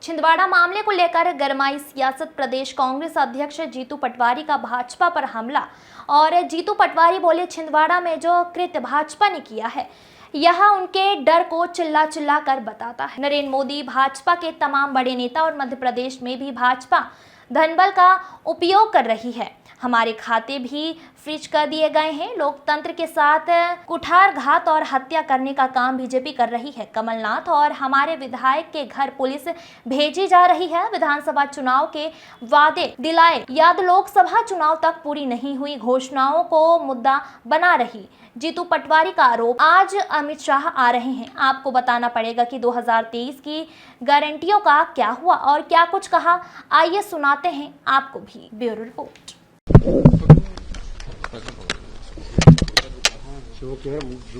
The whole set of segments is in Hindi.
छिंदवाड़ा मामले को लेकर गरमाई सियासत। प्रदेश कांग्रेस अध्यक्ष जीतू पटवारी का भाजपा पर हमला और जीतू पटवारी बोले, छिंदवाड़ा में जो कृत्य भाजपा ने किया है यह उनके डर को चिल्ला चिल्ला कर बताता है। नरेंद्र मोदी, भाजपा के तमाम बड़े नेता और मध्य प्रदेश में भी भाजपा धनबल का उपयोग कर रही है। हमारे खाते भी फ्रीज कर दिए गए हैं। लोकतंत्र के साथ कुठारघात और हत्या करने का काम बीजेपी कर रही है। कमलनाथ और हमारे विधायक के घर पुलिस भेजी जा रही है। विधानसभा चुनाव के वादे दिलाए याद लोकसभा चुनाव तक पूरी नहीं हुई घोषणाओं को मुद्दा बना रही जीतू पटवारी का आरोप। आज अमित शाह आ रहे हैं, आपको बताना पड़ेगा कि 2023 की गारंटियों का क्या हुआ और क्या कुछ कहा। आइए सुनाते हैं आपको भी ब्यूरो रिपोर्ट।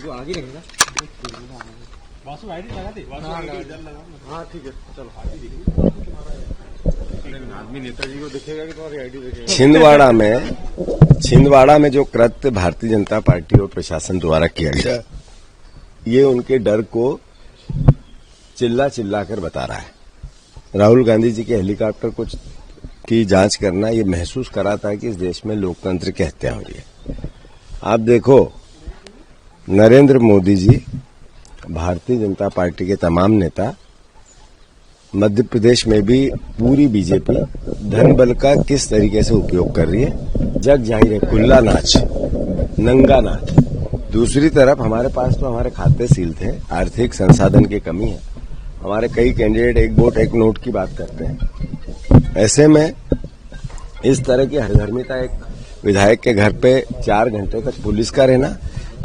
आगे रहेगा। हाँ ठीक है, चलो आदमी नेताजी को दिखेगा कि तुम्हारी आईडी दिखेगा। छिंदवाड़ा में जो कृत्य भारतीय जनता पार्टी और प्रशासन द्वारा किया गया, ये उनके डर को चिल्ला चिल्ला कर बता रहा है। राहुल गांधी जी के हेलीकॉप्टर की जांच करना ये महसूस कराता है कि इस देश में लोकतंत्र की हत्या हो रही है। आप देखो, नरेंद्र मोदी जी, भारतीय जनता पार्टी के तमाम नेता, मध्य प्रदेश में भी पूरी बीजेपी धन बल का किस तरीके से उपयोग कर रही है, जग जाहिर है। खुला नाच, नंगा नाच। दूसरी तरफ हमारे पास तो हमारे खाते सील थे, आर्थिक संसाधन की कमी है। हमारे कई कैंडिडेट एक वोट एक नोट की बात करते हैं। ऐसे में इस तरह की हरधर्मिता, एक विधायक के घर पे 4 घंटे तक पुलिस का रहना,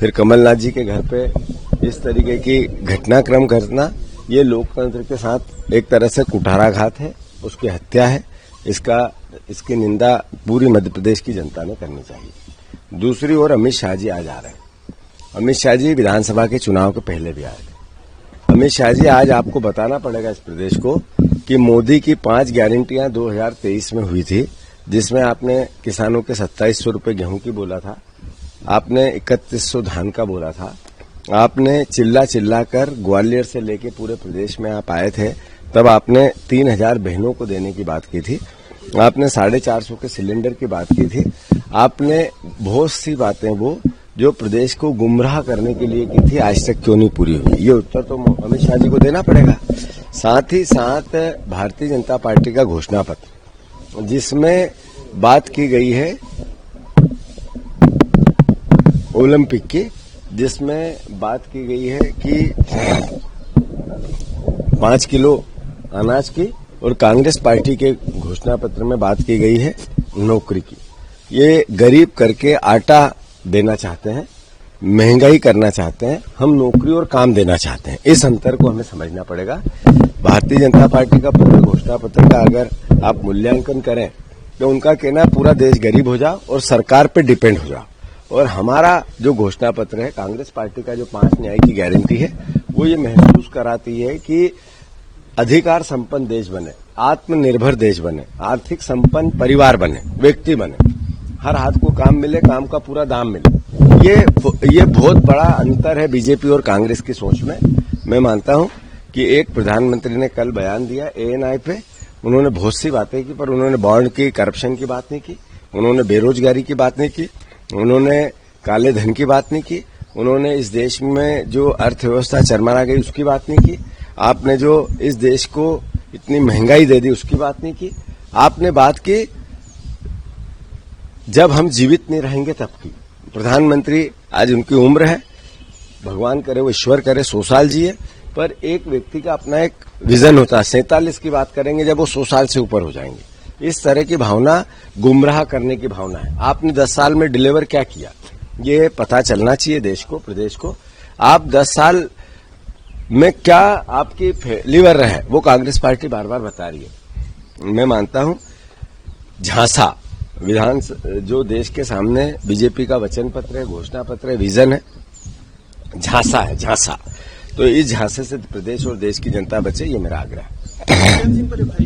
फिर कमलनाथ जी के घर पे इस तरीके की घटनाक्रम करना, ये लोकतंत्र के साथ एक तरह से कुठाराघात है, उसकी हत्या है। इसकी निंदा पूरी मध्य प्रदेश की जनता ने करनी चाहिए। दूसरी ओर अमित शाह जी आज आ रहे हैं। अमित शाह जी विधानसभा के चुनाव के पहले भी आए थे। अमित शाह जी, आज आपको बताना पड़ेगा इस प्रदेश को कि मोदी की 5 गारंटियां 2023 में हुई थी, जिसमें आपने किसानों के 2700 रुपये गेहूं की बोला था, आपने 3100 धान का बोला था, आपने चिल्ला चिल्ला कर ग्वालियर से लेके पूरे प्रदेश में आप आए थे, तब आपने 3000 बहनों को देने की बात की थी, आपने 450 के सिलेंडर की बात की थी, आपने बहुत सी बातें वो जो प्रदेश को गुमराह करने के लिए की थी, आज तक क्यों नहीं पूरी हुई। ये उत्तर तो अमित शाह जी को देना पड़ेगा। साथ ही साथ भारतीय जनता पार्टी का घोषणा पत्र, जिसमें बात की गई है ओलंपिक की, जिसमें बात की गई है कि 5 किलो अनाज की, और कांग्रेस पार्टी के घोषणा पत्र में बात की गई है नौकरी की। ये गरीब करके आटा देना चाहते हैं, महंगाई करना चाहते हैं, हम नौकरी और काम देना चाहते हैं। इस अंतर को हमें समझना पड़ेगा। भारतीय जनता पार्टी का पूरे घोषणा पत्र का अगर आप मूल्यांकन करें तो उनका कहना पूरा देश गरीब हो जाओ और सरकार पे डिपेंड हो जाओ, और हमारा जो घोषणा पत्र है, कांग्रेस पार्टी का जो 5 न्याय की गारंटी है, वो ये महसूस कराती है कि अधिकार संपन्न देश बने, आत्मनिर्भर देश बने, आर्थिक संपन्न परिवार बने, व्यक्ति बने, हर हाथ को काम मिले, काम का पूरा दाम मिले। ये बहुत बड़ा अंतर है बीजेपी और कांग्रेस की सोच में। मैं मानता हूं कि एक प्रधानमंत्री ने कल बयान दिया एएनआई पे, उन्होंने बहुत सी बातें की, पर उन्होंने बॉन्ड की, करप्शन की बात नहीं की, उन्होंने बेरोजगारी की बात नहीं की, उन्होंने काले धन की बात नहीं की, उन्होंने इस देश में जो अर्थव्यवस्था चरमरा गई उसकी बात नहीं की, आपने जो इस देश को इतनी महंगाई दे दी उसकी बात नहीं की, आपने बात की जब हम जीवित नहीं रहेंगे तब की। प्रधानमंत्री, आज उनकी उम्र है, भगवान करे वो ईश्वर करे 100 साल जिए, पर एक व्यक्ति का अपना एक विजन होता है। 47 की बात करेंगे जब वो 100 साल से ऊपर हो जाएंगे। इस तरह की भावना गुमराह करने की भावना है। आपने 10 साल में डिलीवर क्या किया, ये पता चलना चाहिए देश को, प्रदेश को। आप 10 साल में क्या आपकी फेलिवर रहे, वो कांग्रेस पार्टी बार बार बता रही है। मैं मानता हूं झांसा विधान जो देश के सामने बीजेपी का वचन पत्र है, घोषणा पत्र है, विजन है, झांसा है, झांसा। तो इस झांसे से प्रदेश और देश की जनता बचे, ये मेरा आग्रह है।